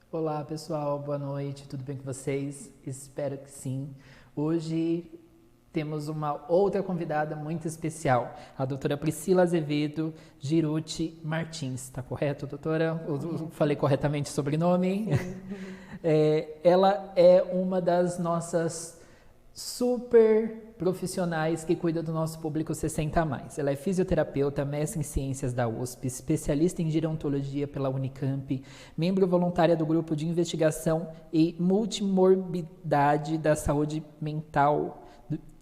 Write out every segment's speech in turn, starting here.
Olá pessoal, boa noite, tudo bem com vocês? Espero que sim. Hoje temos uma outra convidada muito especial, a doutora Priscila Azevedo Giruti Martins. Tá correto, doutora? Eu Correto. falei corretamente o sobrenome? Sim. Ela é uma das nossas super profissionais que cuida do nosso público 60 a mais. Ela é fisioterapeuta, mestre em ciências da USP, especialista em gerontologia pela Unicamp, membro voluntária do grupo de investigação e multimorbidade da saúde mental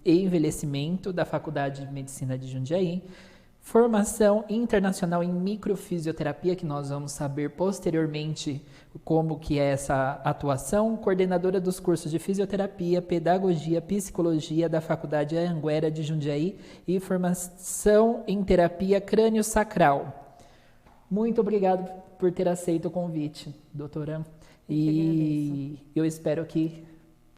e envelhecimento da Faculdade de Medicina de Jundiaí, formação internacional em microfisioterapia, que nós vamos saber posteriormente como que é essa atuação, coordenadora dos cursos de fisioterapia, pedagogia, psicologia da Faculdade Anhanguera de Jundiaí e formação em terapia crânio-sacral. Muito obrigado por ter aceito o convite, doutora. Eu que agradeço. E eu espero que,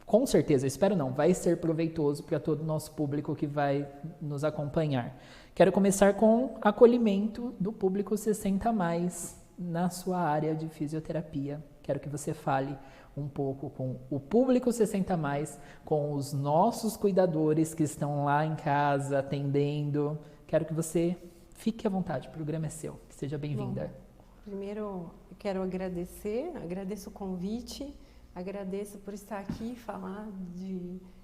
com certeza, espero não, vai ser proveitoso para todo o nosso público que vai nos acompanhar. Quero começar com acolhimento do público 60 a mais na sua área de fisioterapia. Quero que você fale um pouco com o público 60 a mais, com os nossos cuidadores que estão lá em casa atendendo. Quero que você fique à vontade, o programa é seu. Seja Bom, bem-vinda. primeiro eu quero agradeço o convite, agradeço por estar aqui e falar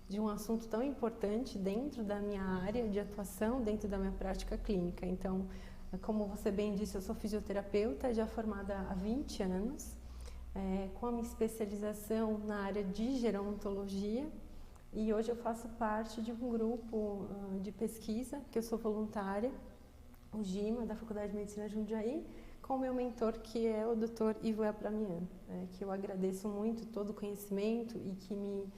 de um assunto tão importante dentro da minha área de atuação, dentro da minha prática clínica. Então, como você bem disse, eu sou fisioterapeuta, já formada há 20 anos, com a minha especialização na área de gerontologia, e hoje eu faço parte de um grupo de pesquisa, que eu sou voluntária, o GIMA, da Faculdade de Medicina de Jundiaí, com o meu mentor, que é o Dr. Ivo Abramian, que eu agradeço muito todo o conhecimento e que me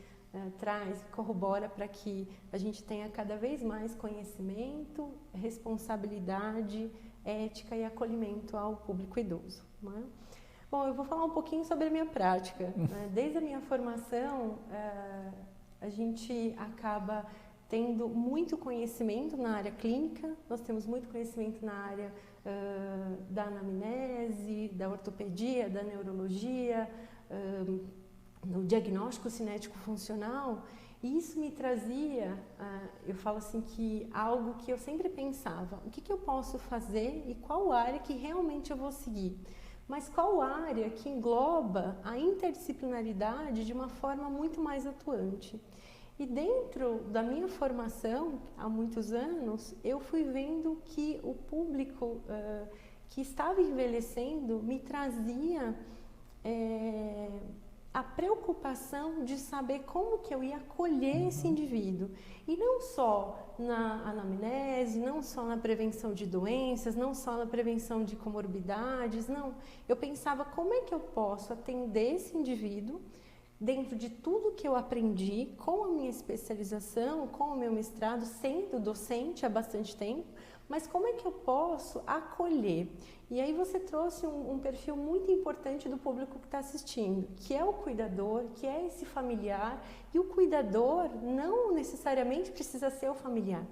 traz, corrobora para que a gente tenha cada vez mais conhecimento, responsabilidade, ética e acolhimento ao público idoso. Né? Bom, eu vou falar um pouquinho sobre a minha prática. Né? Desde a minha formação, a gente acaba tendo muito conhecimento na área clínica, nós temos muito conhecimento na área da anamnese, da ortopedia, da neurologia, no diagnóstico cinético funcional, e isso me trazia, eu falo assim, que algo que eu sempre pensava, o que eu posso fazer e qual área que realmente eu vou seguir, mas qual área que engloba a interdisciplinaridade de uma forma muito mais atuante. E dentro da minha formação, há muitos anos, eu fui vendo que o público que estava envelhecendo me trazia a preocupação de saber como que eu ia acolher esse indivíduo. E não só na anamnese, não só na prevenção de doenças, não só na prevenção de comorbidades, não. Eu pensava como é que eu posso atender esse indivíduo dentro de tudo que eu aprendi com a minha especialização, com o meu mestrado, sendo docente há bastante tempo, mas como é que eu posso acolher? E aí você trouxe um perfil muito importante do público que está assistindo, que é o cuidador, que é esse familiar, e o cuidador não necessariamente precisa ser o familiar.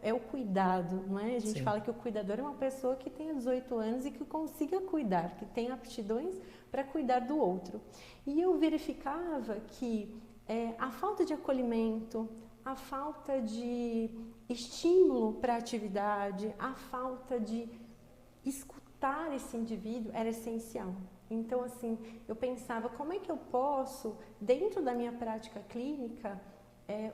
É o cuidado, não é? A gente fala que o cuidador é uma pessoa que tenha 18 anos e que consiga cuidar, que tenha aptidões para cuidar do outro. E eu verificava que a falta de acolhimento, a falta de estímulo para a atividade, a falta de escutar esse indivíduo era essencial. Então, assim, eu pensava como é que eu posso, dentro da minha prática clínica,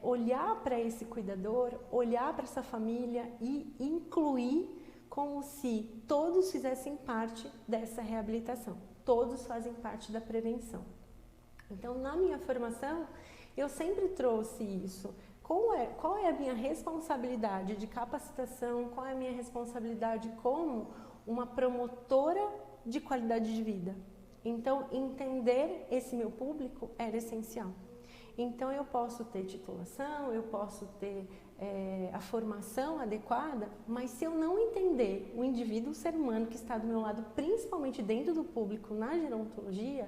olhar para esse cuidador, olhar para essa família e incluir como se todos fizessem parte dessa reabilitação, todos fazem parte da prevenção. Então, na minha formação, eu sempre trouxe isso. Qual é a minha responsabilidade de capacitação, qual é a minha responsabilidade como uma promotora de qualidade de vida? Então, entender esse meu público era essencial. Então, eu posso ter titulação, eu posso ter a formação adequada, mas se eu não entender o indivíduo, o ser humano que está do meu lado, principalmente dentro do público na gerontologia,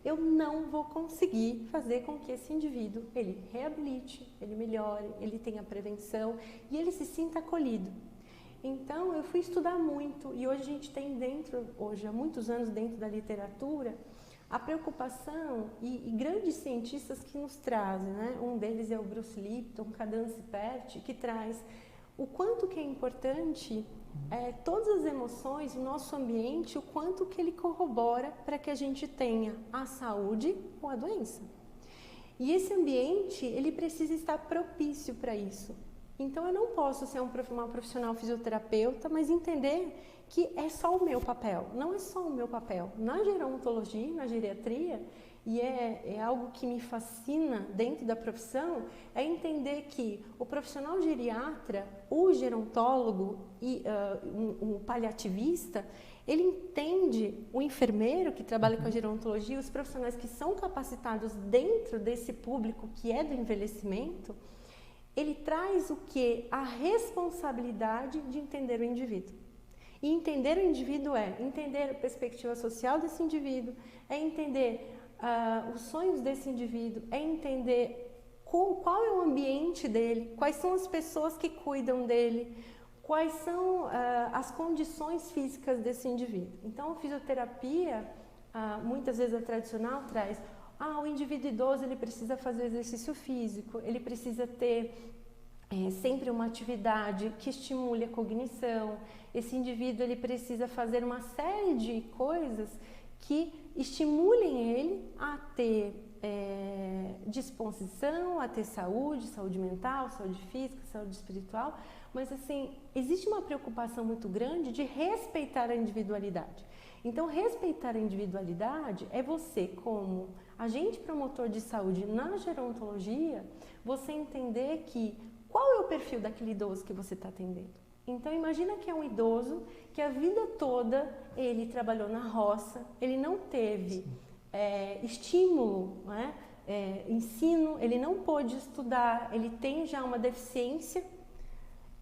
eu não vou conseguir fazer com que esse indivíduo, ele reabilite, ele melhore, ele tenha prevenção e ele se sinta acolhido. Então, eu fui estudar muito e hoje a gente tem há muitos anos dentro da literatura, A preocupação e grandes cientistas que nos trazem, né? Um deles é o Bruce Lipton, Cadence Pert, que traz o quanto que é importante todas as emoções, o nosso ambiente, o quanto que ele corrobora para que a gente tenha a saúde ou a doença. E esse ambiente, ele precisa estar propício para isso. Então, eu não posso ser uma profissional fisioterapeuta, mas entender que é só o meu papel. Não é só o meu papel. Na gerontologia, na geriatria, e é algo que me fascina dentro da profissão, é entender que o profissional geriatra, o gerontólogo e o paliativista, ele entende o enfermeiro que trabalha com a gerontologia, os profissionais que são capacitados dentro desse público que é do envelhecimento, ele traz o que? A responsabilidade de entender o indivíduo. E entender o indivíduo é entender a perspectiva social desse indivíduo, é entender os sonhos desse indivíduo, é entender qual é o ambiente dele, quais são as pessoas que cuidam dele, quais são as condições físicas desse indivíduo. Então, a fisioterapia, muitas vezes a tradicional, traz o indivíduo idoso ele precisa fazer exercício físico, ele precisa ter sempre uma atividade que estimule a cognição, esse indivíduo ele precisa fazer uma série de coisas que estimulem ele a ter disposição, a ter saúde mental, saúde física, saúde espiritual, mas assim, existe uma preocupação muito grande de respeitar a individualidade. Então, respeitar a individualidade é você, como agente promotor de saúde na gerontologia, você entender que qual é o perfil daquele idoso que você está atendendo. Então, imagina que é um idoso que a vida toda ele trabalhou na roça, ele não teve estímulo, né? Ensino, ele não pôde estudar, ele tem já uma deficiência.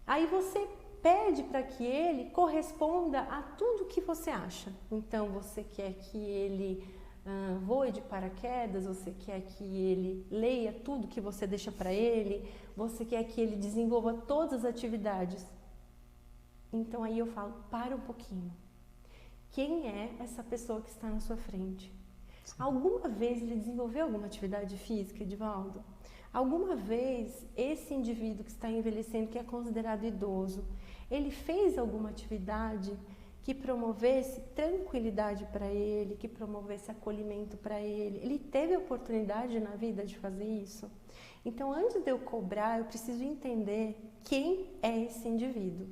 Aí você pede para que ele corresponda a tudo que você acha. Então, você quer que ele voe de paraquedas, você quer que ele leia tudo que você deixa para ele, você quer que ele desenvolva todas as atividades. Então, aí eu falo, para um pouquinho. Quem é essa pessoa que está na sua frente? Sim. Alguma vez ele desenvolveu alguma atividade física, Edivaldo? Alguma vez esse indivíduo que está envelhecendo, que é considerado idoso, ele fez alguma atividade que promovesse tranquilidade para ele, que promovesse acolhimento para ele? Ele teve a oportunidade na vida de fazer isso? Então, antes de eu cobrar, eu preciso entender quem é esse indivíduo.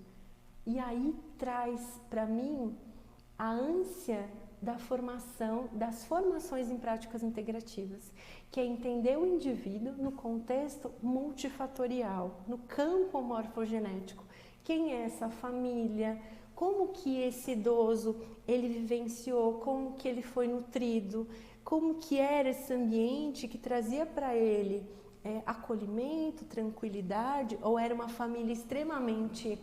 E aí traz para mim a ânsia da formação, das formações em práticas integrativas, que é entender o indivíduo no contexto multifatorial, no campo morfogenético. Quem é essa família? Como que esse idoso ele vivenciou? Como que ele foi nutrido? Como que era esse ambiente que trazia para ele acolhimento, tranquilidade? Ou era uma família extremamente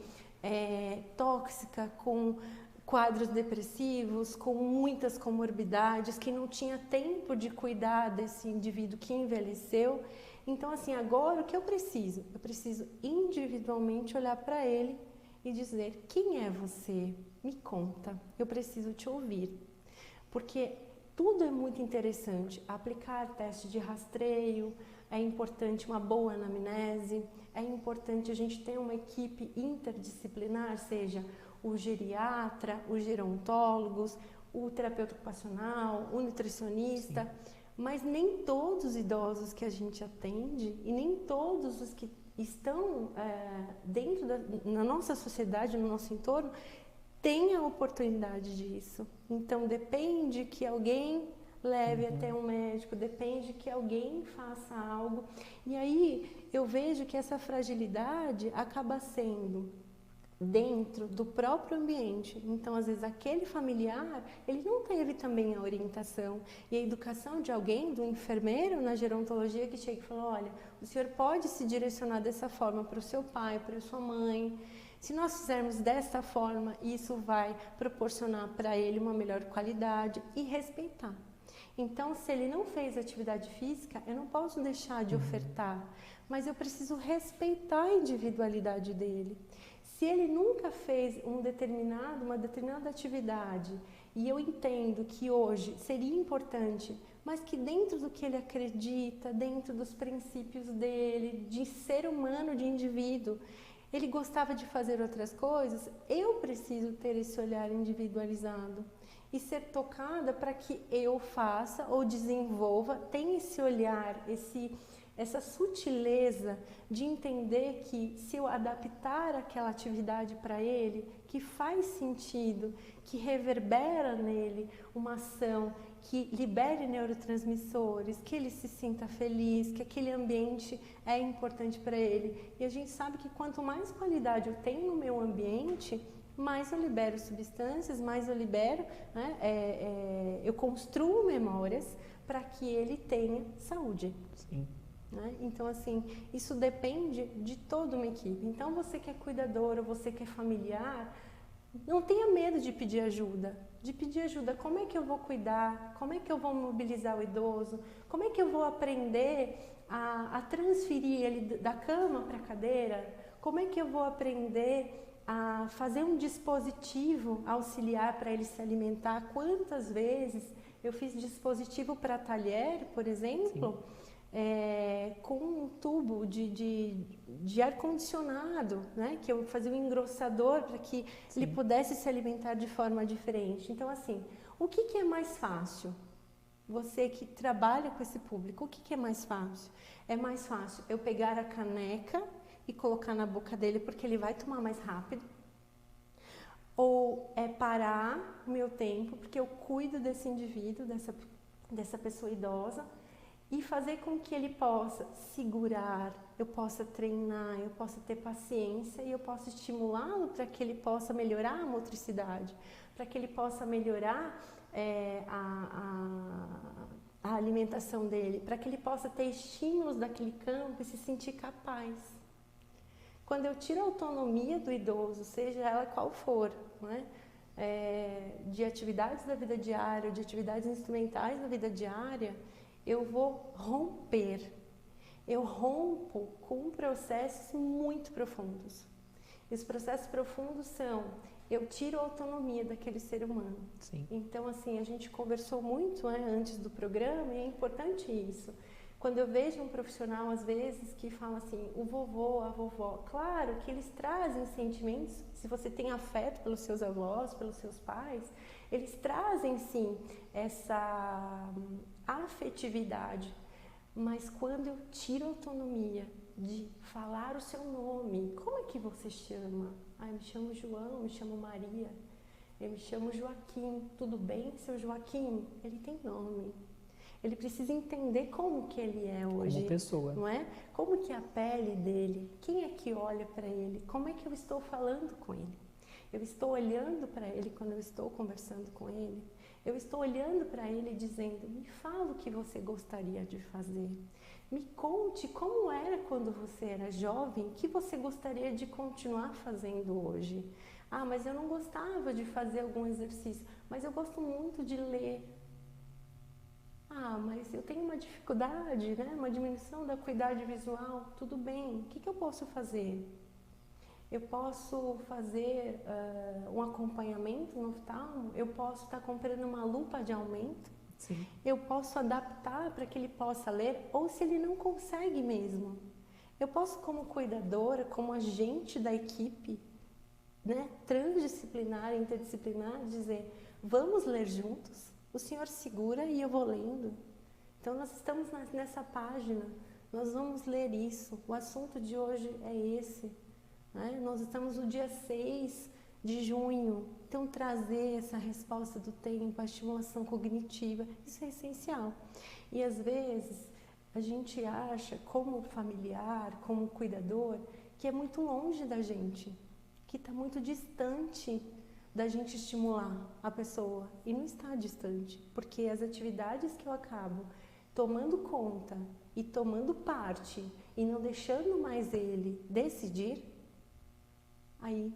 tóxica, com quadros depressivos, com muitas comorbidades, que não tinha tempo de cuidar desse indivíduo que envelheceu? Então, assim, agora o que eu preciso? Eu preciso individualmente olhar para ele e dizer, quem é você? Me conta, eu preciso te ouvir. Porque tudo é muito interessante. Aplicar teste de rastreio, é importante uma boa anamnese, é importante a gente ter uma equipe interdisciplinar, seja o geriatra, os gerontólogos, o terapeuta ocupacional, o nutricionista. Sim. Mas nem todos os idosos que a gente atende e nem todos os que estão dentro na nossa sociedade, no nosso entorno, têm a oportunidade disso. Então, depende que alguém leve até um médico, depende que alguém faça algo. E aí, eu vejo que essa fragilidade acaba sendo dentro do próprio ambiente. Então, às vezes, aquele familiar, ele não teve também a orientação e a educação de alguém, do enfermeiro na gerontologia, que chega e fala, olha, o senhor pode se direcionar dessa forma para o seu pai, para a sua mãe. Se nós fizermos dessa forma, isso vai proporcionar para ele uma melhor qualidade e respeitar. Então, se ele não fez atividade física, eu não posso deixar de ofertar, mas eu preciso respeitar a individualidade dele. Se ele nunca fez uma determinada atividade e eu entendo que hoje seria importante, mas que dentro do que ele acredita, dentro dos princípios dele, de ser humano, de indivíduo, ele gostava de fazer outras coisas, eu preciso ter esse olhar individualizado e ser tocada para que eu faça ou desenvolva, tenha esse olhar, essa sutileza de entender que se eu adaptar aquela atividade para ele, que faz sentido, que reverbera nele uma ação, que libere neurotransmissores, que ele se sinta feliz, que aquele ambiente é importante para ele. E a gente sabe que quanto mais qualidade eu tenho no meu ambiente, mais eu libero substâncias, mais eu libero, né, eu construo memórias para que ele tenha saúde. Sim. Né? Então, assim, isso depende de toda uma equipe. Então, você que é cuidadora, você que é familiar, não tenha medo de pedir ajuda. Como é que eu vou cuidar? Como é que eu vou mobilizar o idoso? Como é que eu vou aprender a transferir ele da cama para a cadeira? Como é que eu vou aprender a fazer um dispositivo auxiliar para ele se alimentar? Quantas vezes eu fiz dispositivo para talher, por exemplo, com um tubo de ar-condicionado, né? Que eu fazia um engrossador para que ele pudesse se alimentar de forma diferente. Então, assim, o que é mais fácil? Você que trabalha com esse público, o que é mais fácil? É mais fácil eu pegar a caneca e colocar na boca dele porque ele vai tomar mais rápido? Ou é parar o meu tempo porque eu cuido desse indivíduo, dessa pessoa idosa, e fazer com que ele possa segurar, eu possa treinar, eu possa ter paciência e eu possa estimulá-lo para que ele possa melhorar a motricidade, para que ele possa melhorar a alimentação dele, para que ele possa ter estímulos daquele campo e se sentir capaz. Quando eu tiro a autonomia do idoso, seja ela qual for, né? De atividades da vida diária, de atividades instrumentais da vida diária, eu vou romper. Eu rompo com processos muito profundos. E os processos profundos são, eu tiro a autonomia daquele ser humano. Sim. Então, assim, a gente conversou muito, né, antes do programa, e é importante isso. Quando eu vejo um profissional, às vezes, que fala assim, o vovô, a vovó, claro que eles trazem sentimentos, se você tem afeto pelos seus avós, pelos seus pais, eles trazem, sim, essa afetividade. Mas quando eu tiro a autonomia de falar o seu nome, como é que você chama? Ah, eu me chamo João, eu me chamo Maria, eu me chamo Joaquim, tudo bem, seu Joaquim? Ele tem nome. Ele precisa entender como que ele é hoje. Como pessoa. Não é? Como que é a pele dele, quem é que olha para ele, como é que eu estou falando com ele. Eu estou olhando para ele quando eu estou conversando com ele. Eu estou olhando para ele dizendo, me fala o que você gostaria de fazer. Me conte como era quando você era jovem, o que você gostaria de continuar fazendo hoje. Ah, mas eu não gostava de fazer algum exercício, mas eu gosto muito de ler. Ah, mas eu tenho uma dificuldade, né? Uma diminuição da acuidade visual. Tudo bem, o que eu posso fazer? Eu posso fazer um acompanhamento no oftalmo, eu posso estar comprando uma lupa de aumento, Sim. Eu posso adaptar para que ele possa ler, ou se ele não consegue mesmo. Eu posso, como cuidadora, como agente da equipe, né, transdisciplinar, interdisciplinar, dizer, vamos ler juntos, o senhor segura e eu vou lendo. Então nós estamos nessa página, nós vamos ler isso, o assunto de hoje é esse. Né? Nós estamos no dia 6 de junho, então trazer essa resposta do tempo, a estimulação cognitiva, isso é essencial. E às vezes a gente acha, como familiar, como cuidador, que é muito longe da gente, que está muito distante da gente estimular a pessoa. E não está distante, porque as atividades que eu acabo tomando conta e tomando parte e não deixando mais ele decidir, aí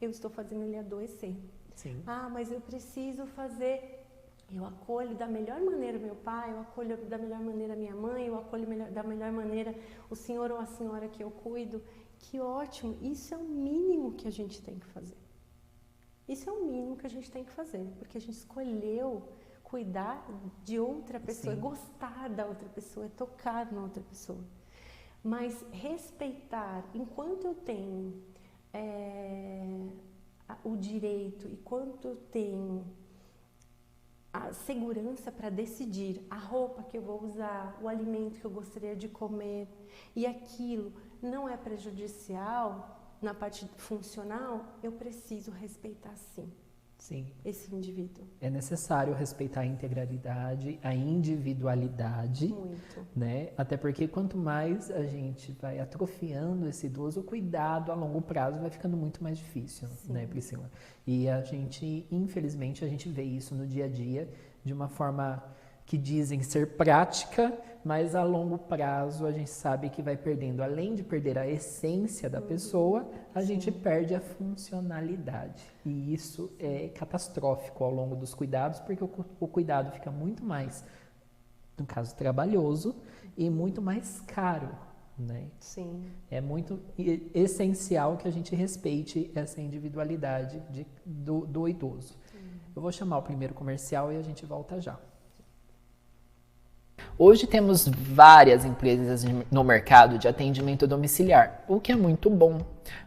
eu estou fazendo ele adoecer. Sim. Ah, mas eu preciso fazer, eu acolho da melhor maneira meu pai, eu acolho da melhor maneira minha mãe, eu acolho da melhor maneira o senhor ou a senhora que eu cuido. que ótimo, isso é o mínimo que a gente tem que fazer. Isso é o mínimo que a gente tem que fazer, porque a gente escolheu cuidar de outra pessoa, gostar da outra pessoa, tocar na outra pessoa. Mas respeitar, enquanto eu tenho o direito, enquanto eu tenho a segurança para decidir a roupa que eu vou usar, o alimento que eu gostaria de comer, e aquilo não é prejudicial na parte funcional, eu preciso respeitar sim esse indivíduo. É necessário respeitar a integralidade, a individualidade. Muito. Né? Até porque quanto mais a gente vai atrofiando esse idoso, o cuidado a longo prazo vai ficando muito mais difícil, né, Priscila? E a gente, infelizmente, a gente vê isso no dia a dia de uma forma que dizem ser prática, mas a longo prazo a gente sabe que vai perdendo, além de perder a essência da pessoa, a gente perde a funcionalidade. E isso é catastrófico ao longo dos cuidados, porque o cuidado fica muito mais, no caso, trabalhoso e muito mais caro, né? Sim. É muito essencial que a gente respeite essa individualidade do idoso. Eu vou chamar o primeiro comercial e a gente volta já. Hoje temos várias empresas no mercado de atendimento domiciliar, o que é muito bom,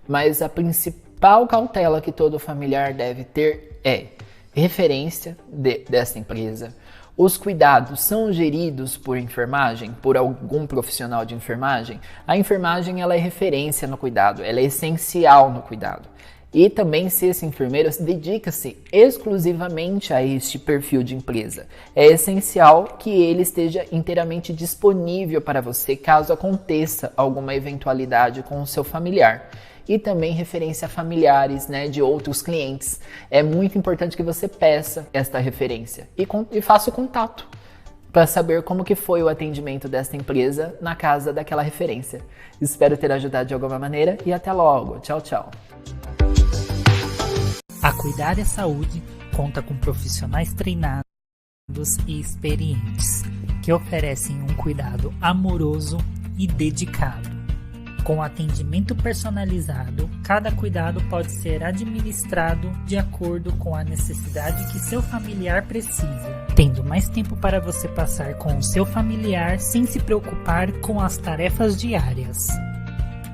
mas a principal cautela que todo familiar deve ter é referência dessa empresa. Os cuidados são geridos por enfermagem, por algum profissional de enfermagem? A enfermagem ela é referência no cuidado, ela é essencial no cuidado. E também se esse enfermeiro dedica-se exclusivamente a este perfil de empresa. É essencial que ele esteja inteiramente disponível para você caso aconteça alguma eventualidade com o seu familiar. E também referência a familiares, né, de outros clientes. É muito importante que você peça esta referência e faça o contato para saber como que foi o atendimento desta empresa na casa daquela referência. Espero ter ajudado de alguma maneira e até logo. Tchau, tchau. A Cuidar é Saúde conta com profissionais treinados e experientes que oferecem um cuidado amoroso e dedicado. Com atendimento personalizado, cada cuidado pode ser administrado de acordo com a necessidade que seu familiar precisa, tendo mais tempo para você passar com o seu familiar sem se preocupar com as tarefas diárias.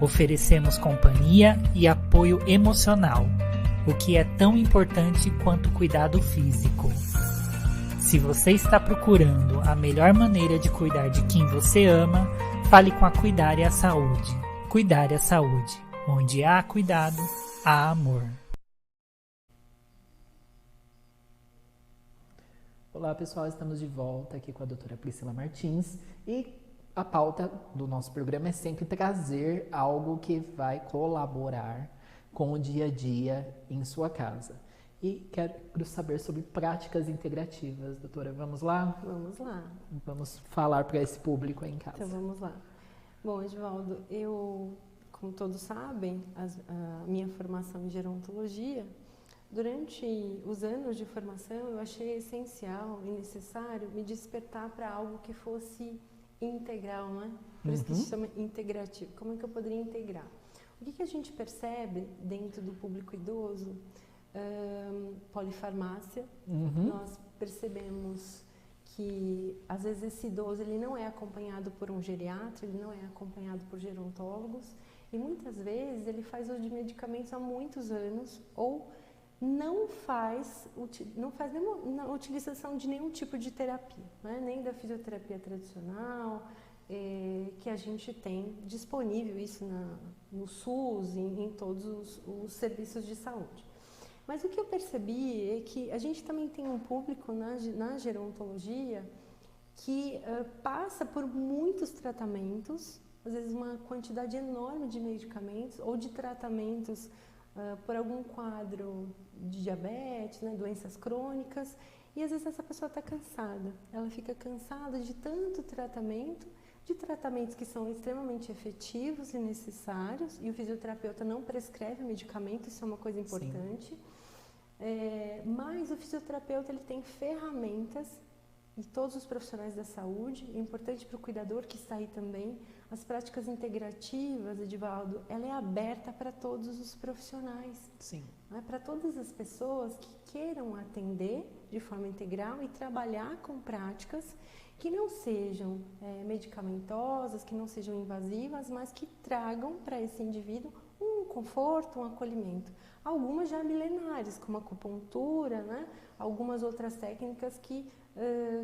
Oferecemos companhia e apoio emocional, o que é tão importante quanto o cuidado físico. Se você está procurando a melhor maneira de cuidar de quem você ama, fale com a Cuidar é a Saúde. Cuidar é a Saúde. Onde há cuidado, há amor. Olá pessoal, estamos de volta aqui com a doutora Priscila Martins e a pauta do nosso programa é sempre trazer algo que vai colaborar com o dia a dia em sua casa. E quero saber sobre práticas integrativas, doutora. Vamos lá? Vamos lá. Vamos falar para esse público aí em casa. Então vamos lá. Bom, Edvaldo, eu, como todos sabem, a minha formação em gerontologia, durante os anos de formação eu achei essencial e necessário me despertar para algo que fosse integral, né? Por isso que se chama integrativo. Como é que eu poderia integrar? O que a gente percebe dentro do público idoso? Polifarmácia. Nós percebemos que às vezes esse idoso ele não é acompanhado por um geriatra, ele não é acompanhado por gerontólogos e muitas vezes ele faz uso de medicamentos há muitos anos ou não faz nenhuma utilização de nenhum tipo de terapia, né? Nem da fisioterapia tradicional, que a gente tem disponível isso no SUS, em todos os serviços de saúde. Mas o que eu percebi é que a gente também tem um público na gerontologia que passa por muitos tratamentos, às vezes uma quantidade enorme de medicamentos ou de tratamentos por algum quadro de diabetes, né, doenças crônicas, e às vezes essa pessoa está cansada. Ela fica cansada de tanto tratamento, de tratamentos que são extremamente efetivos e necessários, e o fisioterapeuta não prescreve medicamento, isso é uma coisa importante. Mas o fisioterapeuta ele tem ferramentas e todos os profissionais da saúde, é importante para o cuidador que está aí também. As práticas integrativas, Edivaldo, ela é aberta para todos os profissionais. Sim. Né? Para todas as pessoas que queiram atender de forma integral e trabalhar com práticas que não sejam medicamentosas, que não sejam invasivas, mas que tragam para esse indivíduo um conforto, um acolhimento. Algumas já milenares, como a acupuntura, né? Algumas outras técnicas que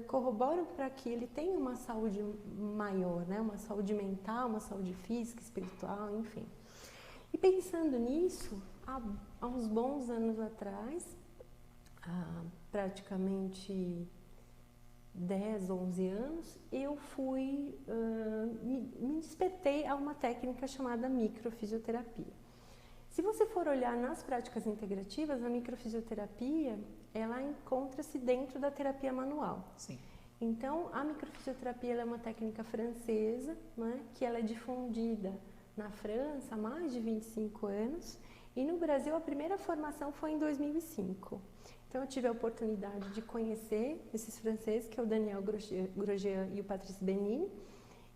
corroboram para que ele tenha uma saúde maior, né? Uma saúde mental, uma saúde física, espiritual, enfim. E pensando nisso, há uns bons anos atrás, praticamente 10, 11 anos, eu me despertei a uma técnica chamada microfisioterapia. Se você for olhar nas práticas integrativas, a microfisioterapia, ela encontra-se dentro da terapia manual. Sim. Então, a microfisioterapia ela é uma técnica francesa, né, que ela é difundida na França há mais de 25 anos, e no Brasil a primeira formação foi em 2005. Então, eu tive a oportunidade de conhecer esses franceses, que é o Daniel Grosjean e o Patrice Benini,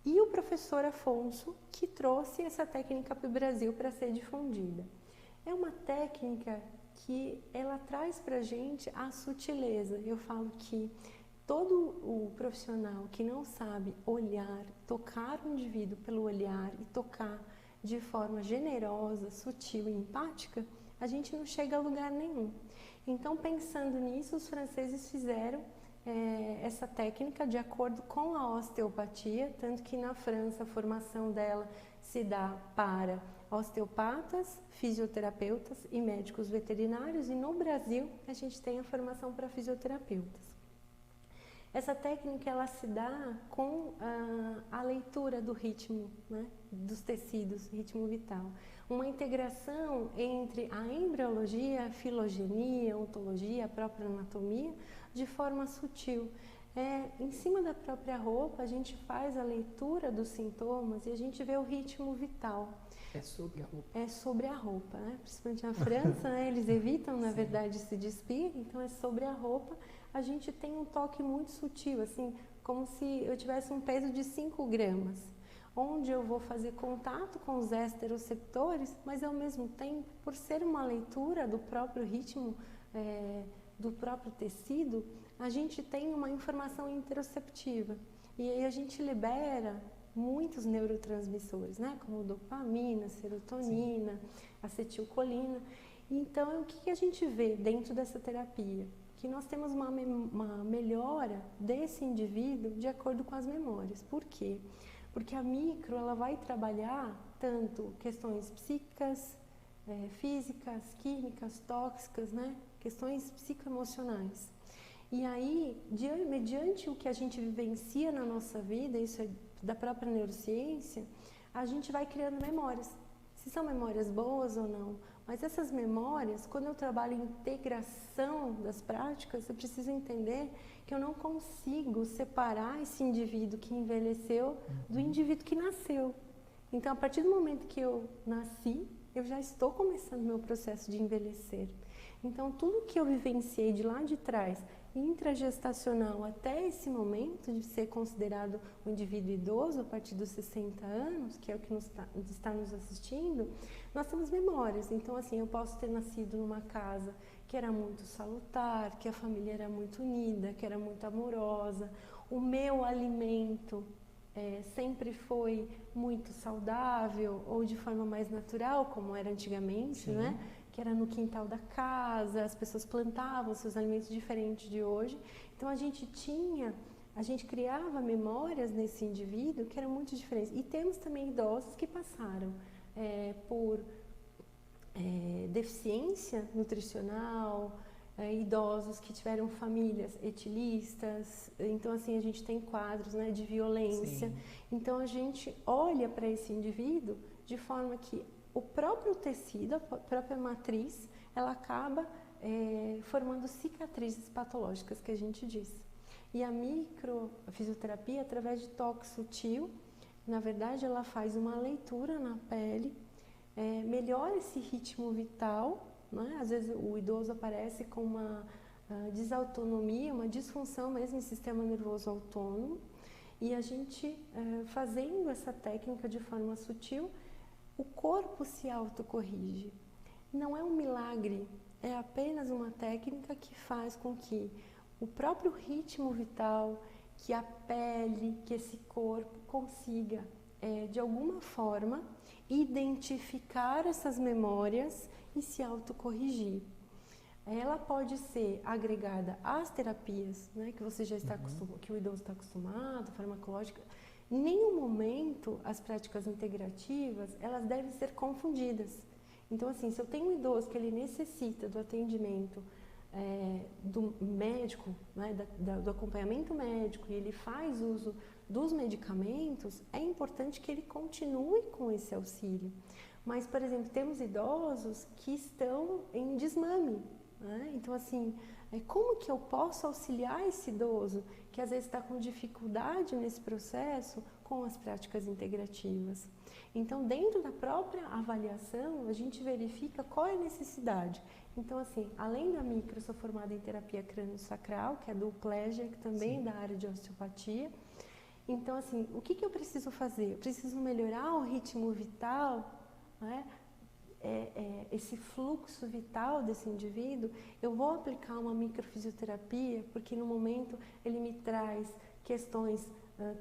e o professor Afonso, que trouxe essa técnica para o Brasil para ser difundida. É uma técnica que ela traz para a gente a sutileza. Eu falo que todo o profissional que não sabe olhar, tocar o indivíduo pelo olhar e tocar de forma generosa, sutil e empática, a gente não chega a lugar nenhum. Então, pensando nisso, os franceses fizeram essa técnica de acordo com a osteopatia, tanto que na França a formação dela se dá para osteopatas, fisioterapeutas e médicos veterinários, e no Brasil a gente tem a formação para fisioterapeutas. Essa técnica ela se dá com a leitura do ritmo, né, dos tecidos, ritmo vital. Uma integração entre a embriologia, a filogenia, a ontologia, a própria anatomia, de forma sutil. Em cima da própria roupa, a gente faz a leitura dos sintomas e a gente vê o ritmo vital. É sobre a roupa. É sobre a roupa, né? Principalmente na França, né? Eles evitam, na verdade, se despir, então é sobre a roupa. A gente tem um toque muito sutil, assim, como se eu tivesse um peso de 5 gramas, onde eu vou fazer contato com os esteroceptores, mas ao mesmo tempo, por ser uma leitura do próprio ritmo, do próprio tecido, a gente tem uma informação interoceptiva. E aí a gente libera muitos neurotransmissores, né? Como dopamina, serotonina, acetilcolina. Então, o que a gente vê dentro dessa terapia? Que nós temos uma melhora desse indivíduo de acordo com as memórias. Por quê? Porque a micro ela vai trabalhar tanto questões psíquicas, físicas, químicas, tóxicas, né? Questões psicoemocionais. E aí, mediante o que a gente vivencia na nossa vida, isso é da própria neurociência, a gente vai criando memórias. Se são memórias boas ou não. Mas essas memórias, quando eu trabalho em integração das práticas, eu preciso entender que eu não consigo separar esse indivíduo que envelheceu do indivíduo que nasceu. Então, a partir do momento que eu nasci, eu já estou começando o meu processo de envelhecer. Então, tudo que eu vivenciei de lá de trás, intragestacional até esse momento de ser considerado um indivíduo idoso a partir dos 60 anos, que é o que está nos assistindo, nós temos memórias. Então, assim, eu posso ter nascido numa casa que era muito salutar, que a família era muito unida, que era muito amorosa, o meu alimento sempre foi muito saudável ou de forma mais natural, como era antigamente, Sim. né? Que era no quintal da casa, as pessoas plantavam seus alimentos diferentes de hoje. Então a gente criava memórias nesse indivíduo que eram muito diferentes. E temos também idosos que passaram por deficiência nutricional, idosos que tiveram famílias etilistas. Então assim a gente tem quadros, né, de violência. Sim. Então a gente olha para esse indivíduo de forma que o próprio tecido, a própria matriz, ela acaba formando cicatrizes patológicas, que a gente diz. E a microfisioterapia, através de toque sutil, na verdade, ela faz uma leitura na pele, melhora esse ritmo vital, né? Às vezes o idoso aparece com desautonomia, uma disfunção mesmo em sistema nervoso autônomo, e a gente fazendo essa técnica de forma sutil, o corpo se autocorrige. Não é um milagre, é apenas uma técnica que faz com que o próprio ritmo vital, que a pele, que esse corpo consiga, de alguma forma, identificar essas memórias e se autocorrigir. Ela pode ser agregada às terapias, né, que você já está acostumado, que o idoso está acostumado, farmacológica. Em nenhum momento as práticas integrativas, elas devem ser confundidas. Então, assim, se eu tenho um idoso que ele necessita do atendimento do médico, né, do acompanhamento médico, e ele faz uso dos medicamentos, é importante que ele continue com esse auxílio. Mas, por exemplo, temos idosos que estão em desmame, né? Então, assim, como que eu posso auxiliar esse idoso que às vezes está com dificuldade nesse processo com as práticas integrativas? Então, dentro da própria avaliação, a gente verifica qual é a necessidade. Então, assim, além da micro, eu sou formada em terapia crânio-sacral, que é do Pleasure, que também é da área de osteopatia. Então, assim, o que eu preciso fazer? Eu preciso melhorar o ritmo vital, né? Esse fluxo vital desse indivíduo. Eu vou aplicar uma microfisioterapia, porque no momento ele me traz questões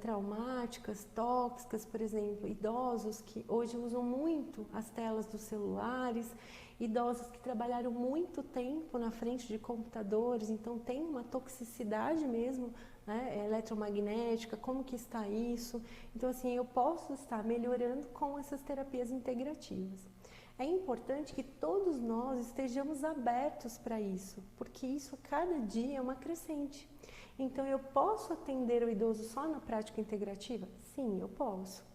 traumáticas, tóxicas, por exemplo, idosos que hoje usam muito as telas dos celulares, idosos que trabalharam muito tempo na frente de computadores, então tem uma toxicidade mesmo, né, eletromagnética, como que está isso? Então, assim, eu posso estar melhorando com essas terapias integrativas. É importante que todos nós estejamos abertos para isso, porque isso a cada dia é uma crescente. Então, eu posso atender o idoso só na prática integrativa? Sim, eu posso.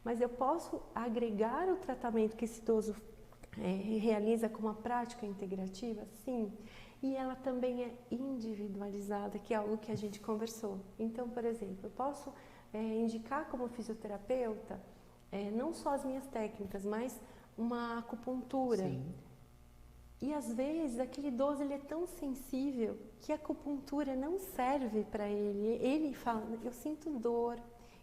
Mas eu posso agregar o tratamento que esse idoso realiza com uma prática integrativa? Sim. E ela também é individualizada, que é algo que a gente conversou. Então, por exemplo, eu posso indicar como fisioterapeuta não só as minhas técnicas, mas uma acupuntura. Sim. E às vezes aquele idoso ele é tão sensível que a acupuntura não serve para ele. Ele fala, eu sinto dor,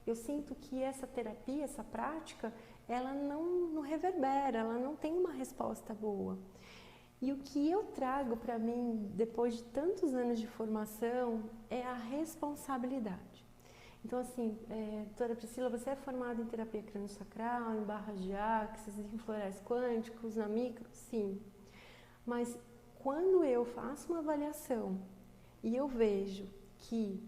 eu sinto que essa terapia, essa prática, ela não reverbera, ela não tem uma resposta boa. E o que eu trago para mim, depois de tantos anos de formação, é a responsabilidade. Então, assim, doutora Priscila, você é formada em terapia crânio-sacral, em barras de axis, em florais quânticos, na micro? Sim. Mas quando eu faço uma avaliação e eu vejo que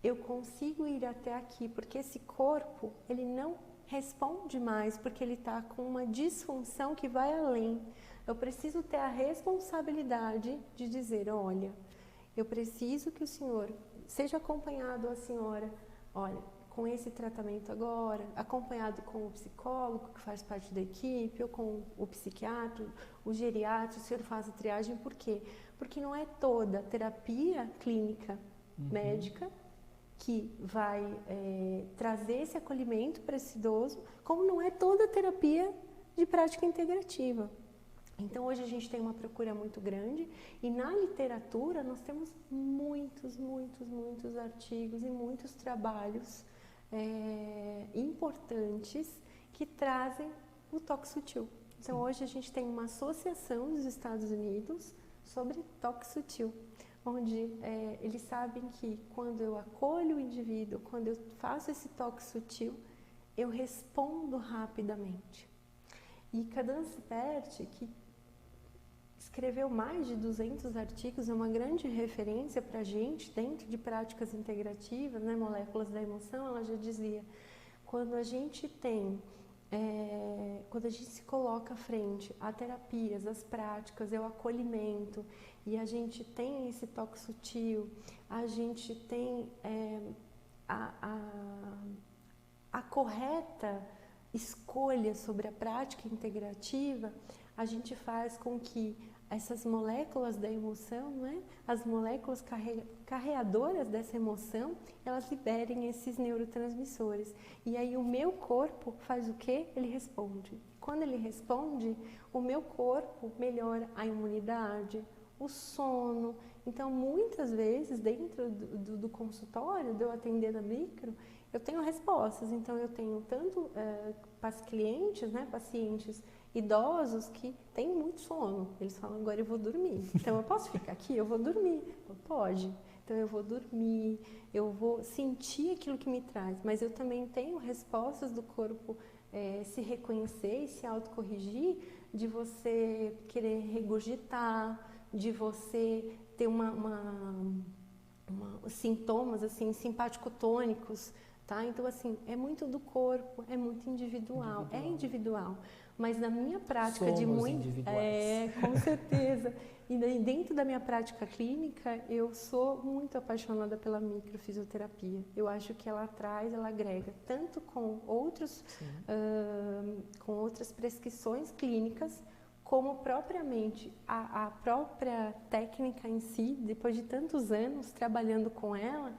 eu consigo ir até aqui, porque esse corpo, ele não responde mais, porque ele está com uma disfunção que vai além. Eu preciso ter a responsabilidade de dizer, olha, eu preciso que o senhor seja acompanhado, a senhora, olha, com esse tratamento agora, acompanhado com o psicólogo, que faz parte da equipe, ou com o psiquiatra, o geriatra, o senhor faz a triagem, por quê? Porque não é toda terapia clínica médica que vai trazer esse acolhimento para esse idoso, como não é toda terapia de prática integrativa. Então, hoje a gente tem uma procura muito grande e na literatura nós temos muitos artigos e muitos trabalhos importantes que trazem o toque sutil. Então, hoje a gente tem uma associação dos Estados Unidos sobre toque sutil, onde eles sabem que quando eu acolho o indivíduo, quando eu faço esse toque sutil, eu respondo rapidamente. E Cadence Pert, que escreveu mais de 200 artigos, é uma grande referência para a gente dentro de práticas integrativas, né, moléculas da emoção. Ela já dizia, quando a gente se coloca à frente a terapias, as práticas, o acolhimento, e a gente tem esse toque sutil, a gente tem a correta escolha sobre a prática integrativa, a gente faz com que essas moléculas da emoção, né, as moléculas carreadoras dessa emoção, elas liberem esses neurotransmissores. E aí o meu corpo faz o quê? Ele responde. Quando ele responde, o meu corpo melhora a imunidade, o sono, Então, muitas vezes, dentro do consultório, de eu atender na micro, eu tenho respostas. Então, eu tenho tanto clientes, né, pacientes idosos que têm muito sono. Eles falam, agora eu vou dormir. Então, eu posso ficar aqui? Eu vou dormir. Pode. Então, eu vou dormir, eu vou sentir aquilo que me traz. Mas eu também tenho respostas do corpo se reconhecer e se autocorrigir, de você querer regurgitar, de você ter sintomas assim, simpático-tônicos, tá? Então, assim, é muito do corpo, é muito individual. É individual. Mas na minha prática Somos individuais. com certeza. E dentro da minha prática clínica, eu sou muito apaixonada pela microfisioterapia. Eu acho que ela agrega tanto com outras prescrições clínicas, como propriamente a própria técnica em si. Depois de tantos anos trabalhando com ela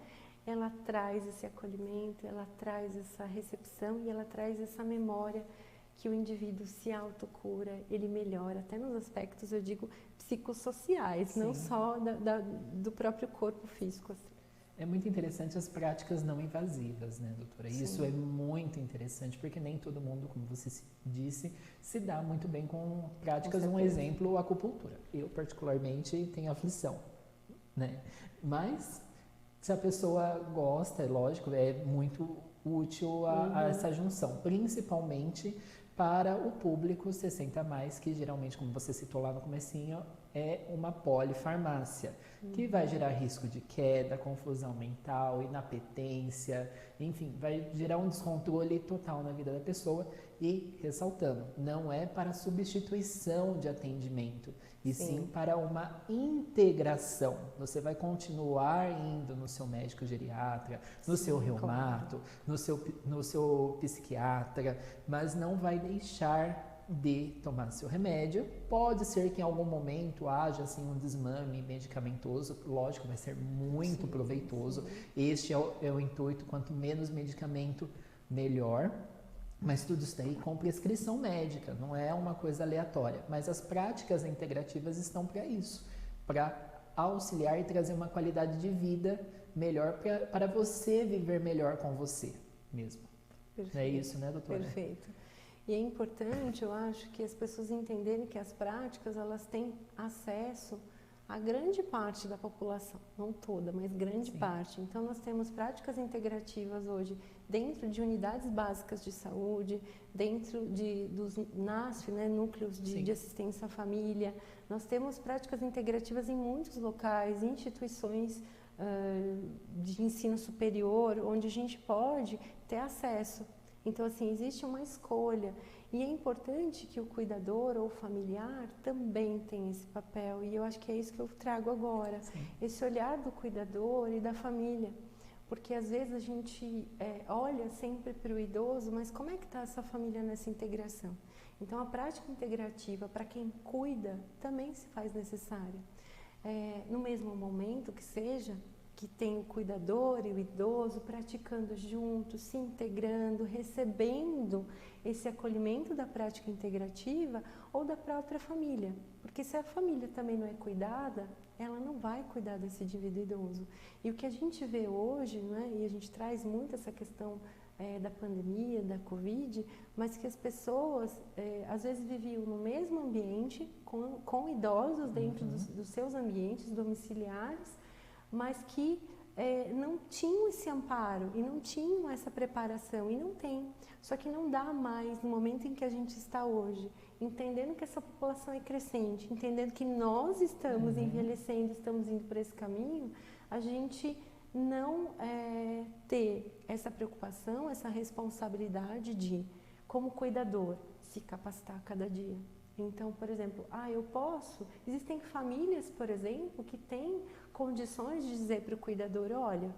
traz esse acolhimento, ela traz essa recepção e ela traz essa memória que o indivíduo se autocura, ele melhora, até nos aspectos, eu digo, psicossociais, sim, não só do próprio corpo físico. Assim. É muito interessante as práticas não invasivas, né, doutora? Sim. Isso é muito interessante, porque nem todo mundo, como você disse, se dá muito bem com práticas. Um exemplo, a acupuntura. Eu, particularmente, tenho aflição, né? Mas, se a pessoa gosta, é lógico, é muito útil a essa junção, principalmente para o público 60+, que geralmente, como você citou lá no comecinho, é uma polifarmácia, que vai gerar risco de queda, confusão mental, inapetência, enfim, vai gerar um descontrole total na vida da pessoa. E, ressaltando, não é para substituição de atendimento, e sim para uma integração. Você vai continuar indo no seu médico geriatra, no seu reumato, no seu psiquiatra, mas não vai deixar de tomar seu remédio. Pode ser que em algum momento haja assim um desmame medicamentoso, lógico, vai ser muito proveitoso. Este é o intuito, quanto menos medicamento, melhor. Mas tudo isso daí com prescrição médica, não é uma coisa aleatória. Mas as práticas integrativas estão para isso, para auxiliar e trazer uma qualidade de vida melhor para você viver melhor com você mesmo. Perfeito. É isso, né, doutora? Perfeito. E é importante, eu acho, que as pessoas entenderem que as práticas, elas têm acesso a grande parte da população, não toda, mas grande parte. Então, nós temos práticas integrativas hoje dentro de unidades básicas de saúde, dentro dos NASF, né, núcleos de assistência à família. Nós temos práticas integrativas em muitos locais, instituições de ensino superior, onde a gente pode ter acesso. Então, assim, existe uma escolha. E é importante que o cuidador ou o familiar também tenha esse papel. E eu acho que é isso que eu trago agora. Sim. Esse olhar do cuidador e da família. Porque, às vezes, a gente olha sempre para o idoso, mas como é que está essa família nessa integração? Então, a prática integrativa, para quem cuida, também se faz necessária. No mesmo momento que seja, que tem o cuidador e o idoso praticando juntos, se integrando, recebendo esse acolhimento da prática integrativa ou da própria família. Porque se a família também não é cuidada, ela não vai cuidar desse indivíduo idoso. E o que a gente vê hoje, né, e a gente traz muito essa questão da pandemia, da Covid, mas que as pessoas às vezes viviam no mesmo ambiente, com idosos dentro dos seus ambientes domiciliares, mas que não tinham esse amparo e não tinham essa preparação, e não tem. Só que não dá mais, no momento em que a gente está hoje, entendendo que essa população é crescente, entendendo que nós estamos envelhecendo, estamos indo por esse caminho, a gente não ter essa preocupação, essa responsabilidade de, como cuidador, se capacitar a cada dia. Então, por exemplo, existem famílias, por exemplo, que têm condições de dizer para o cuidador, olha,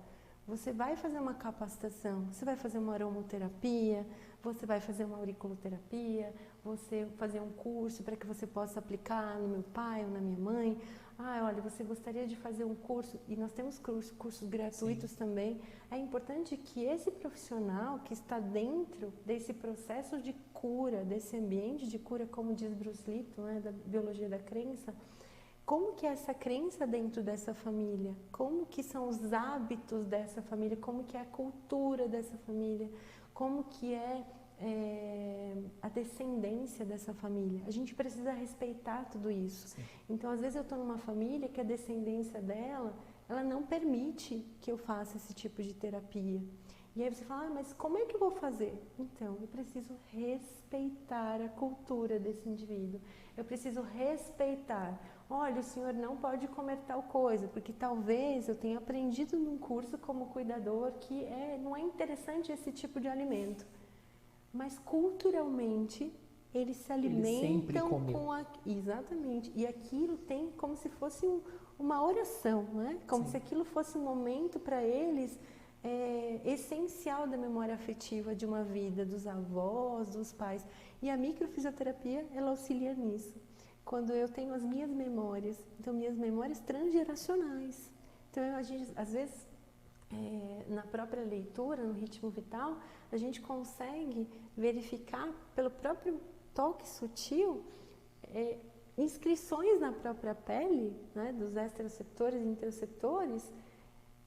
você vai fazer uma capacitação, você vai fazer uma aromoterapia, você vai fazer uma auriculoterapia, você fazer um curso para que você possa aplicar no meu pai ou na minha mãe. Olha, você gostaria de fazer um curso, e nós temos cursos gratuitos também. É importante que esse profissional que está dentro desse processo de cura, desse ambiente de cura, como diz Bruce Lipton, né, da biologia da crença, como que é essa crença dentro dessa família, como que são os hábitos dessa família, como que é a cultura dessa família, como que é a descendência dessa família. A gente precisa respeitar tudo isso. Sim. Então, às vezes eu estou numa família que a descendência dela, ela não permite que eu faça esse tipo de terapia. E aí você fala, mas como é que eu vou fazer? Então, eu preciso respeitar a cultura desse indivíduo. Eu preciso respeitar. Olha, o senhor não pode comer tal coisa, porque talvez eu tenha aprendido num curso como cuidador que não é interessante esse tipo de alimento. Mas culturalmente, eles se alimentam com exatamente. E aquilo tem como se fosse uma oração, né? Como se aquilo fosse um momento para eles essencial da memória afetiva de uma vida, dos avós, dos pais. E a microfisioterapia, ela auxilia nisso. Quando eu tenho as minhas memórias, então minhas memórias transgeracionais. Então, às vezes, na própria leitura, no ritmo vital, a gente consegue verificar pelo próprio toque sutil inscrições na própria pele, né, dos exteroceptores e interoceptores,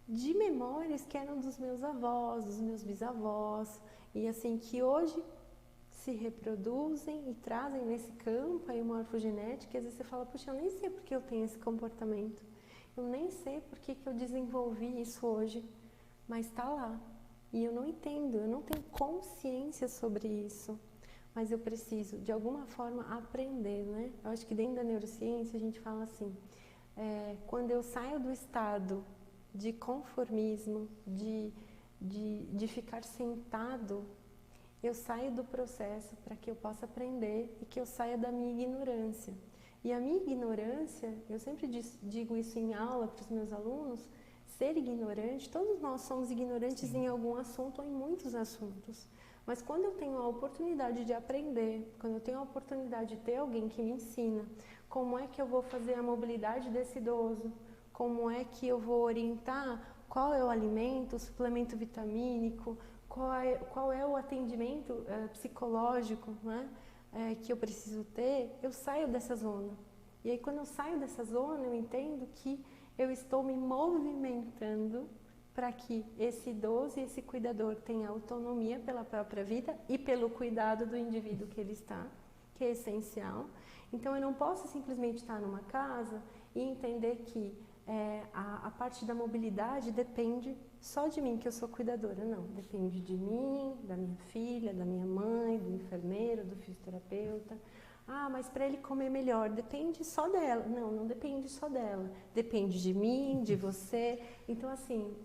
de memórias que eram dos meus avós, dos meus bisavós, e assim, que hoje se reproduzem e trazem nesse campo aí uma morfogenética, e às vezes você fala, puxa, eu nem sei porque eu tenho esse comportamento, eu nem sei porque que eu desenvolvi isso hoje, mas está lá. E eu não entendo, eu não tenho consciência sobre isso, mas eu preciso, de alguma forma, aprender, né? Eu acho que dentro da neurociência a gente fala assim, quando eu saio do estado de conformismo, de ficar sentado, eu saio do processo para que eu possa aprender e que eu saia da minha ignorância. E a minha ignorância, eu sempre digo isso em aula para os meus alunos, ser ignorante, todos nós somos ignorantes em algum assunto ou em muitos assuntos. Mas quando eu tenho a oportunidade de aprender, quando eu tenho a oportunidade de ter alguém que me ensina como é que eu vou fazer a mobilidade desse idoso, como é que eu vou orientar qual é o alimento, o suplemento vitamínico, qual é o atendimento psicológico, né, que eu preciso ter, eu saio dessa zona. E aí quando eu saio dessa zona, eu entendo que eu estou me movimentando para que esse idoso e esse cuidador tenha autonomia pela própria vida e pelo cuidado do indivíduo que ele está, que é essencial. Então eu não posso simplesmente estar numa casa e entender que a parte da mobilidade depende só de mim, que eu sou cuidadora. Não, depende de mim, da minha filha, da minha mãe, do enfermeiro, do fisioterapeuta. Ah, mas para ele comer melhor, depende só dela. Não, não depende só dela. Depende de mim, de você. Então, assim,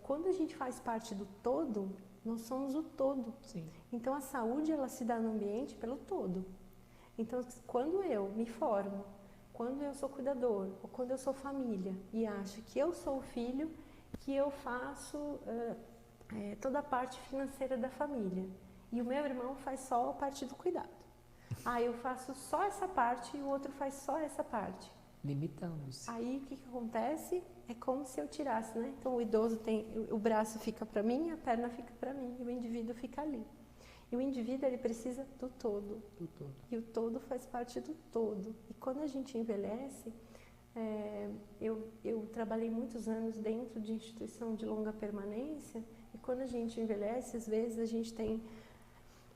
quando a gente faz parte do todo, nós somos o todo. Sim. Então, a saúde, ela se dá no ambiente pelo todo. Então, quando eu me formo, quando eu sou cuidador, ou quando eu sou família, e acho que eu sou o filho, que eu faço toda a parte financeira da família. E o meu irmão faz só a parte do cuidado. Eu faço só essa parte e o outro faz só essa parte. Limitando-se. Aí o que acontece? É como se eu tirasse, né? Então o idoso o braço fica para mim, a perna fica para mim, e o indivíduo fica ali. E o indivíduo, ele precisa do todo. Do todo. E o todo faz parte do todo. E quando a gente envelhece, eu trabalhei muitos anos dentro de instituição de longa permanência, e quando a gente envelhece, às vezes a gente tem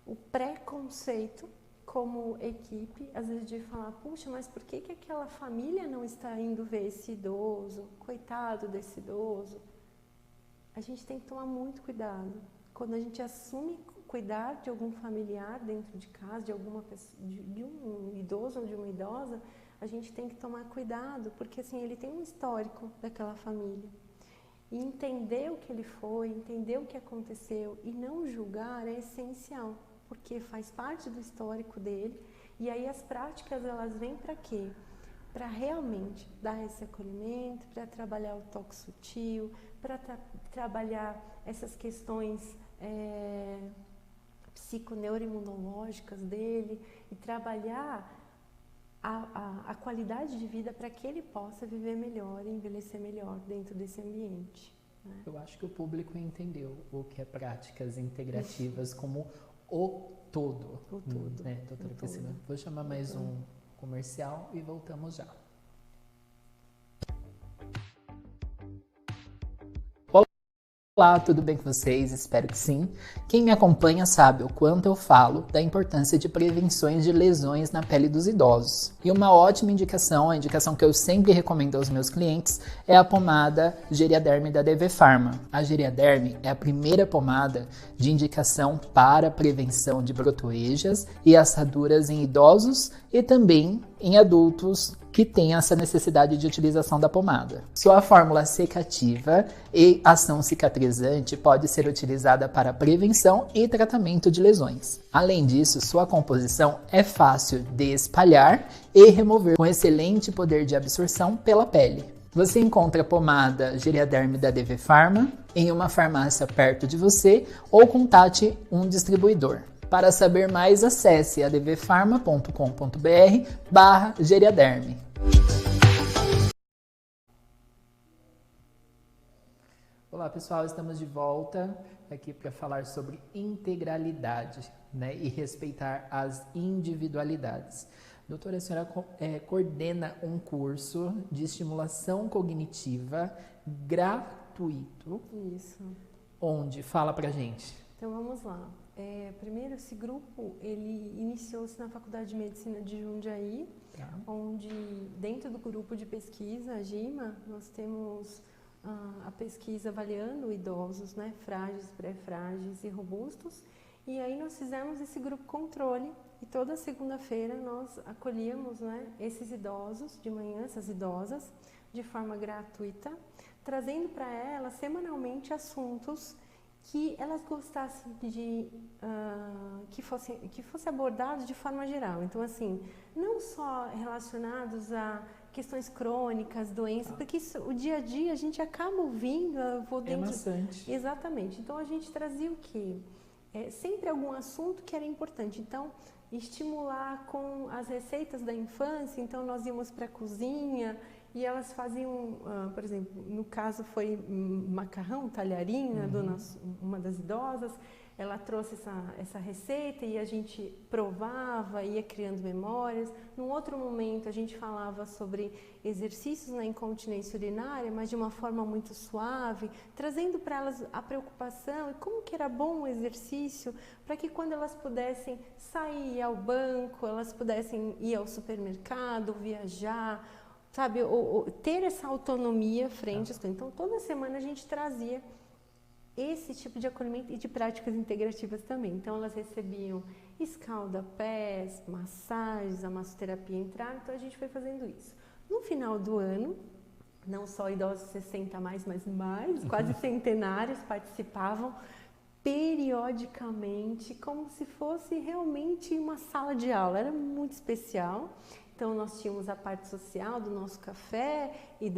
o preconceito como equipe, às vezes de falar, puxa, mas por que aquela família não está indo ver esse idoso? Coitado desse idoso. A gente tem que tomar muito cuidado. Quando a gente assume cuidar de algum familiar dentro de casa, de alguma pessoa, de um idoso ou de uma idosa, a gente tem que tomar cuidado, porque assim, ele tem um histórico daquela família. E entender o que ele foi, entender o que aconteceu e não julgar é essencial, porque faz parte do histórico dele. E aí as práticas, elas vêm para quê? Para realmente dar esse acolhimento, para trabalhar o toque sutil, para trabalhar essas questões psiconeuroimunológicas dele e trabalhar a qualidade de vida para que ele possa viver melhor e envelhecer melhor dentro desse ambiente. Né? Eu acho que o público entendeu o que é práticas integrativas como o todo. O todo. Né, doutora Priscila? Vou chamar mais um comercial e voltamos já. Olá, tudo bem com vocês? Espero que sim. Quem me acompanha sabe o quanto eu falo da importância de prevenções de lesões na pele dos idosos. E uma ótima indicação, a indicação que eu sempre recomendo aos meus clientes, é a pomada Geriaderm da DV Pharma. A Geriaderm é a primeira pomada de indicação para prevenção de brotoejas e assaduras em idosos e também em adultos que tem essa necessidade de utilização da pomada. Sua fórmula secativa e ação cicatrizante pode ser utilizada para prevenção e tratamento de lesões. Além disso, sua composição é fácil de espalhar e remover, com excelente poder de absorção pela pele. Você encontra a pomada Geriaderm da DV Pharma em uma farmácia perto de você ou contate um distribuidor. Para saber mais, acesse advpharma.com.br/Geriaderm. Olá pessoal, estamos de volta aqui para falar sobre integralidade, né, e respeitar as individualidades. Doutora, a senhora coordena um curso de estimulação cognitiva gratuito. Isso. Onde? Fala pra gente. Então vamos lá. Primeiro, esse grupo ele iniciou-se na Faculdade de Medicina de Jundiaí, onde dentro do grupo de pesquisa, a GIMA, nós temos a pesquisa avaliando idosos, né, frágeis, pré-frágeis e robustos. E aí nós fizemos esse grupo controle e toda segunda-feira nós acolhíamos, né, esses idosos de manhã, essas idosas, de forma gratuita, trazendo para elas semanalmente assuntos que elas gostassem de que fosse abordado de forma geral. Então, assim, não só relacionados a questões crônicas, doenças, porque isso, o dia a dia a gente acaba ouvindo, É maçante. Exatamente. Então, a gente trazia o quê? Sempre algum assunto que era importante. Então, estimular com as receitas da infância. Então, nós íamos para a cozinha e elas faziam, por exemplo, no caso foi macarrão, talharim, né, uma das idosas, ela trouxe essa receita e a gente provava, ia criando memórias. Num outro momento a gente falava sobre exercícios na incontinência urinária, mas de uma forma muito suave, trazendo para elas a preocupação e como que era bom o exercício, para que quando elas pudessem sair ao banco, elas pudessem ir ao supermercado, viajar, sabe, ou ter essa autonomia frente às coisas. Então, toda semana a gente trazia esse tipo de acolhimento e de práticas integrativas também. Então, elas recebiam escalda-pés, massagens, a massoterapia entrar, então a gente foi fazendo isso. No final do ano, não só idosos 60 mais, mas mais, quase centenários participavam periodicamente, como se fosse realmente uma sala de aula, era muito especial. Então, nós tínhamos a parte social do nosso café e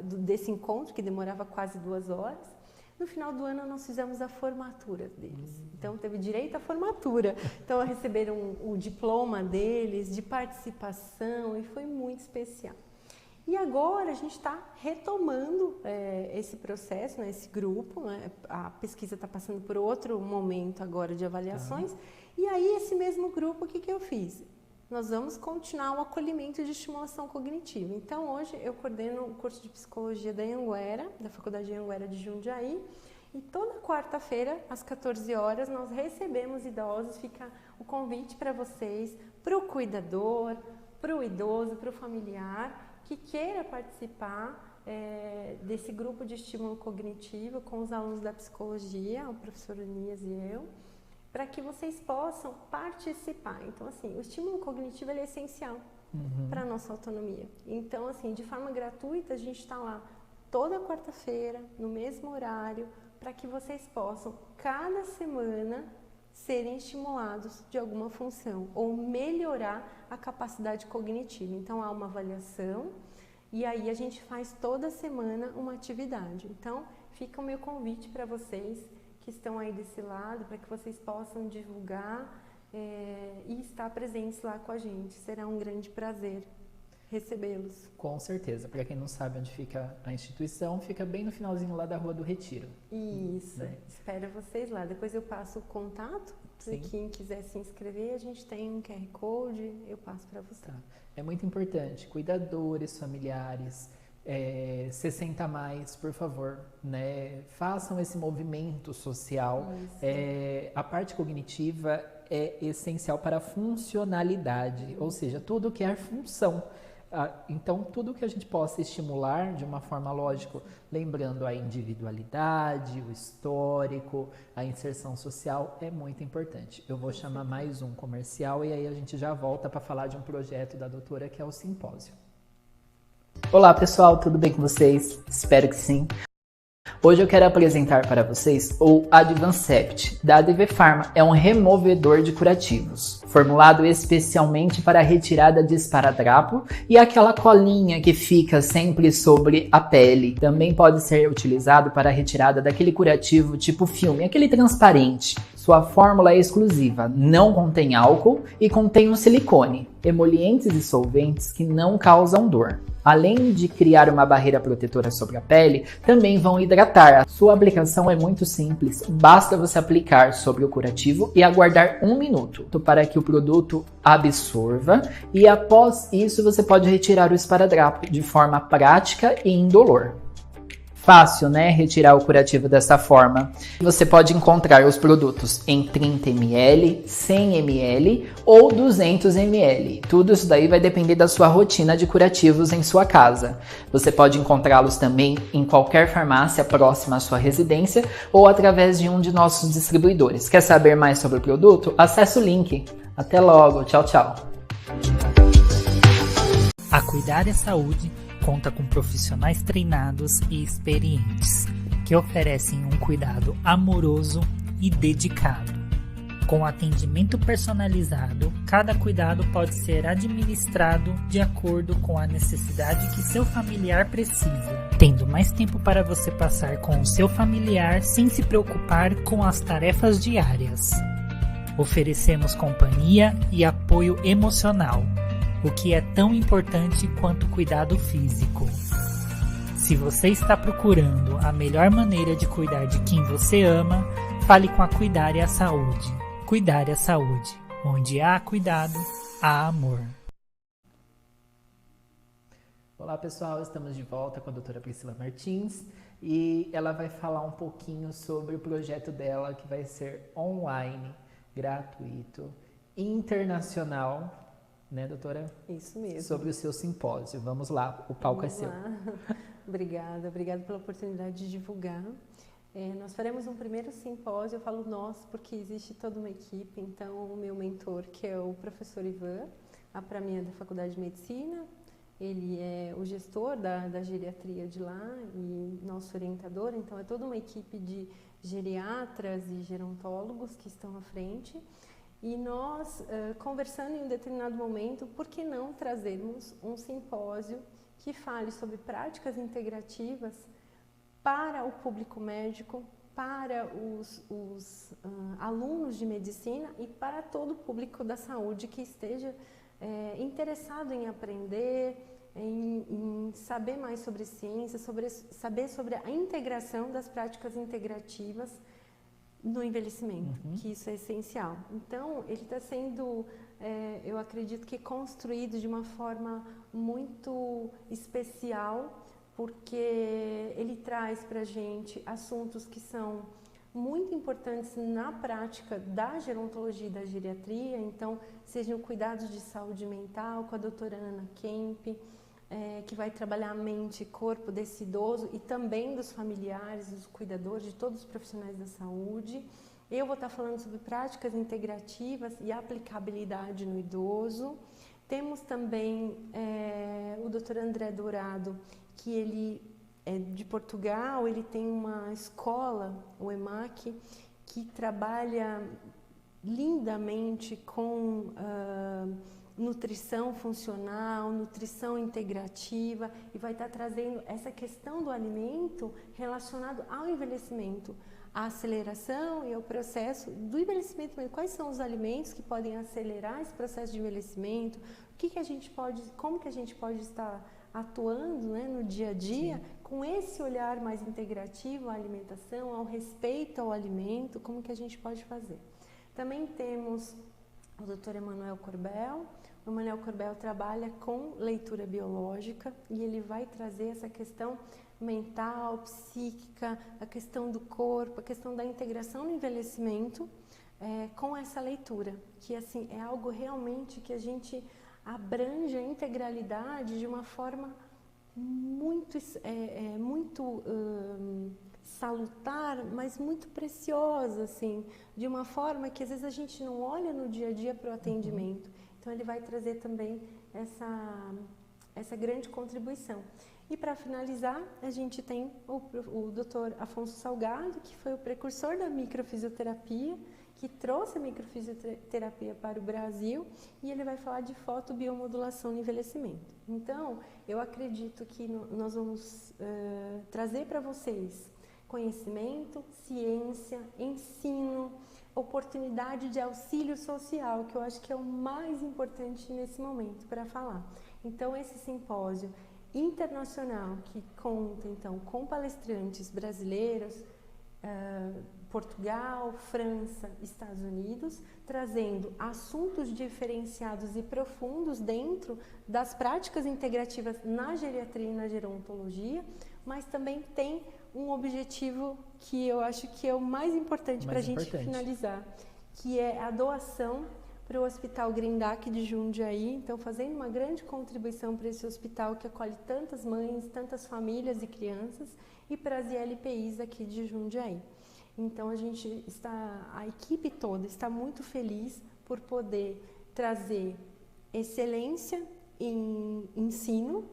desse encontro, que demorava quase 2 horas. No final do ano, nós fizemos a formatura deles. Então, teve direito à formatura. Então, receberam o diploma deles, de participação, e foi muito especial. E agora, a gente está retomando esse processo, né, esse grupo, né? A pesquisa está passando por outro momento agora de avaliações. E aí, esse mesmo grupo, o que eu fiz? Nós vamos continuar o acolhimento de estimulação cognitiva. Então, hoje eu coordeno o curso de psicologia da Anhanguera, da Faculdade de Anhanguera de Jundiaí, e toda quarta-feira, às 14 horas, nós recebemos idosos, fica o convite para vocês, para o cuidador, para o idoso, para o familiar, que queira participar desse grupo de estímulo cognitivo com os alunos da psicologia, o professor Unias e eu, para que vocês possam participar. Então, assim, o estímulo cognitivo ele é essencial para a nossa autonomia. Então, assim, de forma gratuita, a gente está lá toda quarta-feira, no mesmo horário, para que vocês possam, cada semana, serem estimulados de alguma função ou melhorar a capacidade cognitiva. Então, há uma avaliação e aí a gente faz toda semana uma atividade. Então, fica o meu convite para vocês que estão aí desse lado, para que vocês possam divulgar e estar presentes lá com a gente. Será um grande prazer recebê-los. Com certeza. Para quem não sabe onde fica a instituição, fica bem no finalzinho lá da Rua do Retiro. Isso. Né? Espero vocês lá. Depois eu passo o contato. Para quem quiser se inscrever, a gente tem um QR Code, eu passo para você. Tá. É muito importante. Cuidadores, familiares, 60 mais, por favor, né? Façam esse movimento social. A parte cognitiva é essencial para a funcionalidade, ou seja, tudo que é função. Então, tudo que a gente possa estimular de uma forma lógica, lembrando a individualidade, o histórico, a inserção social, é muito importante. Eu vou chamar mais um comercial e aí a gente já volta para falar de um projeto da doutora que é o simpósio. Olá pessoal, tudo bem com vocês? Espero que sim. Hoje eu quero apresentar para vocês o Advancept, da ADV Pharma. É um removedor de curativos, formulado especialmente para a retirada de esparadrapo e aquela colinha que fica sempre sobre a pele. Também pode ser utilizado para a retirada daquele curativo tipo filme, aquele transparente. Sua fórmula é exclusiva, não contém álcool e contém um silicone, emolientes e solventes que não causam dor. Além de criar uma barreira protetora sobre a pele, também vão hidratar. Sua aplicação é muito simples, basta você aplicar sobre o curativo e aguardar 1 minuto para que o produto absorva e após isso você pode retirar o esparadrapo de forma prática e indolor. Fácil, né? Retirar o curativo dessa forma. Você pode encontrar os produtos em 30 ml, 100 ml ou 200 ml. Tudo isso daí vai depender da sua rotina de curativos em sua casa. Você pode encontrá-los também em qualquer farmácia próxima à sua residência ou através de um de nossos distribuidores. Quer saber mais sobre o produto? Acesse o link. Até logo. Tchau, tchau. A Cuidar é Saúde conta com profissionais treinados e experientes, que oferecem um cuidado amoroso e dedicado. Com atendimento personalizado, cada cuidado pode ser administrado de acordo com a necessidade que seu familiar precisa, tendo mais tempo para você passar com o seu familiar sem se preocupar com as tarefas diárias. Oferecemos companhia e apoio emocional, o que é tão importante quanto o cuidado físico. Se você está procurando a melhor maneira de cuidar de quem você ama, fale com a Cuidar é Saúde. Cuidar é Saúde. Onde há cuidado, há amor. Olá pessoal, estamos de volta com a doutora Priscila Martins e ela vai falar um pouquinho sobre o projeto dela que vai ser online, gratuito, internacional, né, doutora? Isso mesmo. Sobre o seu simpósio. Vamos lá, o palco é seu. Obrigada pela oportunidade de divulgar. Nós faremos um primeiro simpósio, eu falo nós porque existe toda uma equipe, então o meu mentor, que é o professor Ivan, para mim é da Faculdade de Medicina, ele é o gestor da geriatria de lá e nosso orientador, então é toda uma equipe de geriatras e gerontólogos que estão à frente. E nós, conversando em um determinado momento, por que não trazermos um simpósio que fale sobre práticas integrativas para o público médico, para os alunos de medicina e para todo o público da saúde que esteja interessado em aprender, em saber mais sobre ciência, saber sobre a integração das práticas integrativas no envelhecimento, que isso é essencial. Então, ele está sendo, eu acredito que construído de uma forma muito especial, porque ele traz para a gente assuntos que são muito importantes na prática da gerontologia e da geriatria, então, sejam cuidados de saúde mental com a doutora Ana Kemp, que vai trabalhar a mente e corpo desse idoso e também dos familiares, dos cuidadores, de todos os profissionais da saúde. Eu vou estar falando sobre práticas integrativas e aplicabilidade no idoso. Temos também o Dr. André Dourado, que ele é de Portugal, ele tem uma escola, o EMAC, que trabalha lindamente com nutrição funcional, nutrição integrativa e vai estar trazendo essa questão do alimento relacionado ao envelhecimento, a aceleração e ao processo do envelhecimento. Quais são os alimentos que podem acelerar esse processo de envelhecimento? Como que a gente pode estar atuando, né, no dia a dia, com esse olhar mais integrativo à alimentação, ao respeito ao alimento, como que a gente pode fazer? Também temos o Dr. Emanuel Corbel, o Manuel Corbel trabalha com leitura biológica e ele vai trazer essa questão mental, psíquica, a questão do corpo, a questão da integração no envelhecimento com essa leitura, que assim é algo realmente que a gente abrange a integralidade de uma forma muito salutar, mas muito preciosa, assim, de uma forma que às vezes a gente não olha no dia a dia para o atendimento. Então ele vai trazer também essa grande contribuição. E para finalizar, a gente tem o Dr. Afonso Salgado, que foi o precursor da microfisioterapia, que trouxe a microfisioterapia para o Brasil, e ele vai falar de fotobiomodulação no envelhecimento. Então, eu acredito que nós vamos trazer para vocês conhecimento, ciência, ensino, oportunidade de auxílio social, que eu acho que é o mais importante nesse momento para falar. Então, esse simpósio internacional que conta então com palestrantes brasileiros, Portugal, França, Estados Unidos, trazendo assuntos diferenciados e profundos dentro das práticas integrativas na geriatria e na gerontologia, mas também tem um objetivo que eu acho que é o mais importante para a gente finalizar, que é a doação para o Hospital Grendac de Jundiaí, então fazendo uma grande contribuição para esse hospital que acolhe tantas mães, tantas famílias e crianças, e para as ILPIs aqui de Jundiaí. Então a equipe toda está muito feliz por poder trazer excelência em ensino,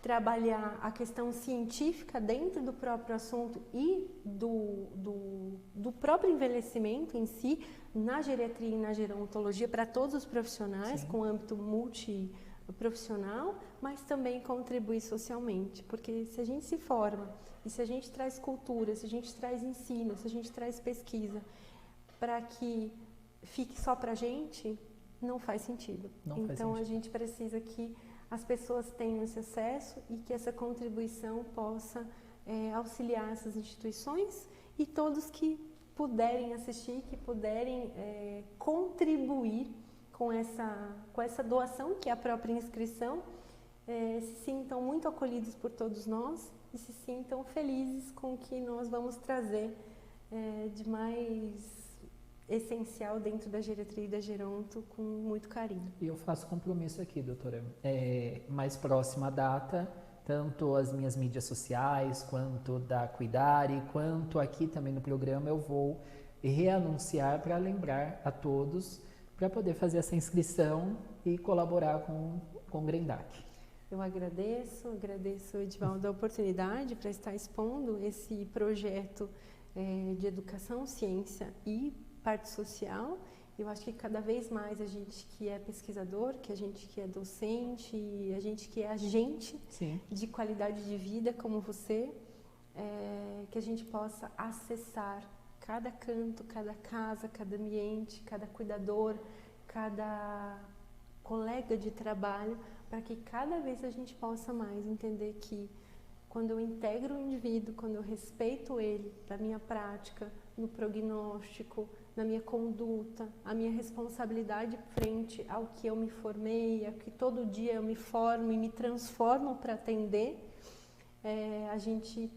trabalhar a questão científica dentro do próprio assunto e do próprio envelhecimento em si, na geriatria e na gerontologia, para todos os profissionais, com âmbito multiprofissional, mas também contribuir socialmente, porque se a gente se forma e se a gente traz cultura, se a gente traz ensino, se a gente traz pesquisa para que fique só para a gente, não faz sentido. Então a gente precisa que as pessoas tenham esse acesso e que essa contribuição possa auxiliar essas instituições e todos que puderem assistir, que puderem contribuir com essa doação, que é a própria inscrição, se sintam muito acolhidos por todos nós e se sintam felizes com o que nós vamos trazer de mais essencial dentro da geriatria e da geronto, com muito carinho. E eu faço compromisso aqui, doutora. Mais próxima data, tanto as minhas mídias sociais, quanto da Cuidare, quanto aqui também no programa, eu vou reanunciar para lembrar a todos, para poder fazer essa inscrição e colaborar com o Grendac. Eu agradeço, Edivaldo, a oportunidade para estar expondo esse projeto de educação, ciência e parte social. Eu acho que cada vez mais a gente que é pesquisador, que a gente que é docente, a gente que é agente de qualidade de vida como você, que a gente possa acessar cada canto, cada casa, cada ambiente, cada cuidador, cada colega de trabalho, para que cada vez a gente possa mais entender que quando eu integro o indivíduo, quando eu respeito ele, da minha prática, no prognóstico, na minha conduta, a minha responsabilidade frente ao que eu me formei, a que todo dia eu me formo e me transformo para atender, a gente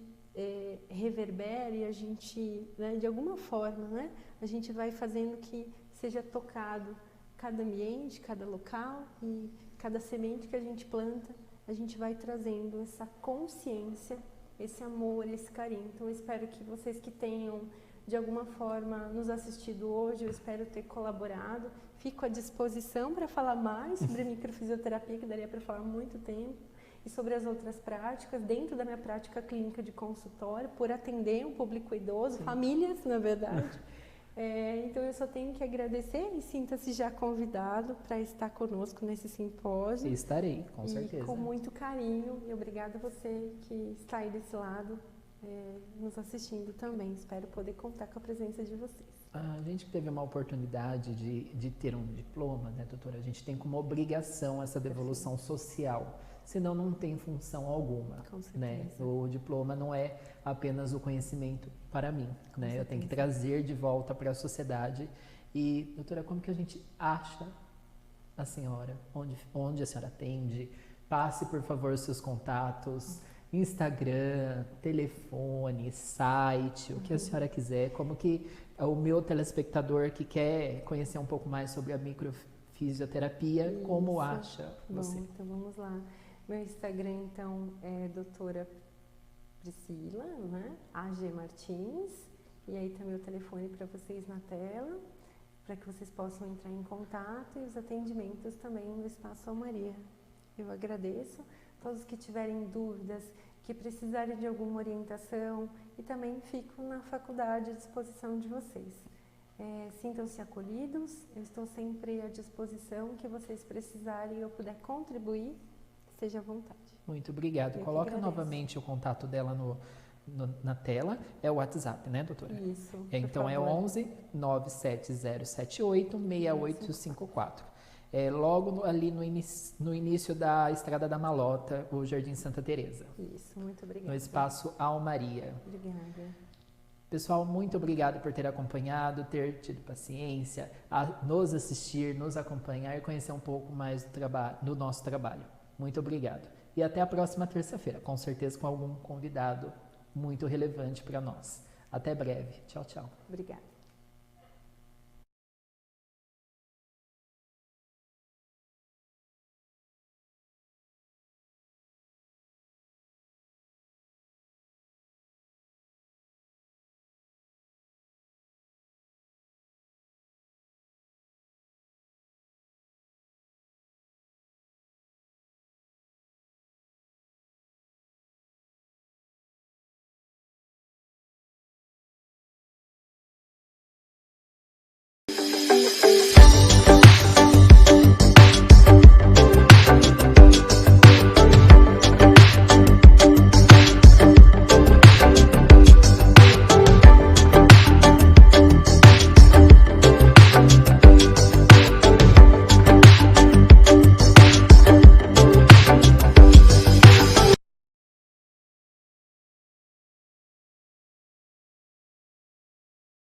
reverbera e a gente, de alguma forma, a gente vai fazendo que seja tocado cada ambiente, cada local e cada semente que a gente planta, a gente vai trazendo essa consciência, esse amor, esse carinho. Então eu espero que vocês que tenham de alguma forma nos assistido hoje, eu espero ter colaborado. Fico à disposição para falar mais sobre a microfisioterapia, que daria para falar muito tempo, e sobre as outras práticas, dentro da minha prática clínica de consultório, por atender um público idoso, famílias, na verdade. Então eu só tenho que agradecer e sinta-se já convidado para estar conosco nesse simpósio. E estarei, com certeza. Com muito carinho, e obrigada a você que está aí desse lado, nos assistindo também. Espero poder contar com a presença de vocês. A gente que teve uma oportunidade de ter um diploma, né, doutora? A gente tem como obrigação essa devolução social, senão não tem função alguma. Com certeza. Né? O diploma não é apenas o conhecimento para mim, né? Eu tenho que trazer de volta para a sociedade. E, doutora, como que a gente acha a senhora, onde a senhora atende. Passe, por favor, os seus contatos, Instagram, telefone, site, o que a senhora quiser, como que o meu telespectador que quer conhecer um pouco mais sobre a microfisioterapia, como acha você? Bom, então vamos lá. Meu Instagram, então, é doutora Priscila, né? AG Martins. E aí tá meu telefone para vocês na tela, para que vocês possam entrar em contato, e os atendimentos também no Espaço São Maria. Eu agradeço todos que tiverem dúvidas, que precisarem de alguma orientação, e também fico na faculdade à disposição de vocês. Sintam-se acolhidos, eu estou sempre à disposição, que vocês precisarem e eu puder contribuir, seja à vontade. Muito obrigado. Coloca novamente o contato dela na tela. É o WhatsApp, né, doutora? Isso. Então é 11 97078 6854. Logo ali no início da Estrada da Malota, o Jardim Santa Teresa. Isso, muito obrigada. No Espaço Almaria. Obrigada. Pessoal, muito obrigado por ter acompanhado, ter tido paciência, nos assistir, nos acompanhar e conhecer um pouco mais do nosso trabalho. Muito obrigado. E até a próxima terça-feira, com certeza com algum convidado muito relevante para nós. Até breve. Tchau, tchau. Obrigada.